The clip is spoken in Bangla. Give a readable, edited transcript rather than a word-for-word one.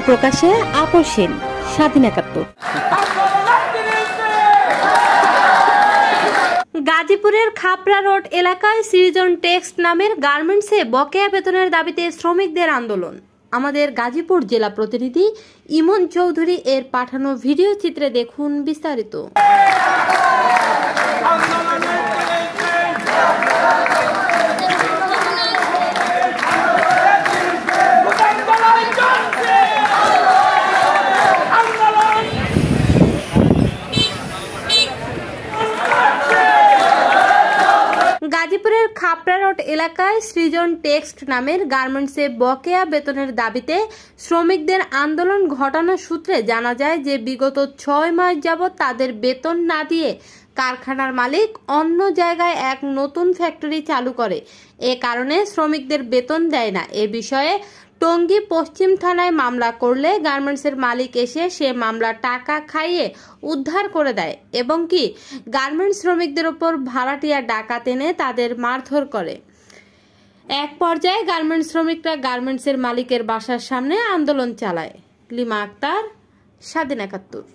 প্রকাশে আপসহীন স্বাধীন ৭১। গাজীপুরের খাপড়া রোড এলাকায় সৃজন টেক্সট নামের গার্মেন্টসে বকেয়া বেতনের দাবিতে শ্রমিকদের আন্দোলন। আমাদের গাজীপুর জেলা প্রতিনিধি ইমন চৌধুরী এর পাঠানো ভিডিও চিত্রে দেখুন বিস্তারিত। গাজীপুরের খাপড়া রোড এলাকায় সৃজন টেক্সট নামের গার্মেন্টসে বকেয়া বেতনের দাবিতে শ্রমিকদের আন্দোলন ঘটানোর সূত্রে জানা যায় যে বিগত ৬ মাস যাবৎ তাদের বেতন না দিয়ে কারখানার মালিক অন্য জায়গায় এক নতুন ফ্যাক্টরি চালু করে। এ কারণে শ্রমিকদের বেতন দেয় না। এ বিষয়ে টঙ্গী পশ্চিম থানায় মামলা করলে গার্মেন্টসের মালিক এসে সে মামলা টাকা খাইয়ে উদ্ধার করে দেয় এবং কি গার্মেন্টস শ্রমিকদের উপর ভাড়াটিয়া ডাকাত এনে তাদের মারধর করে। এক পর্যায়ে গার্মেন্টস শ্রমিকরা গার্মেন্টসের মালিকের বাসার সামনে আন্দোলন চালায়। লিমা আক্তার, স্বাধীন ৭১।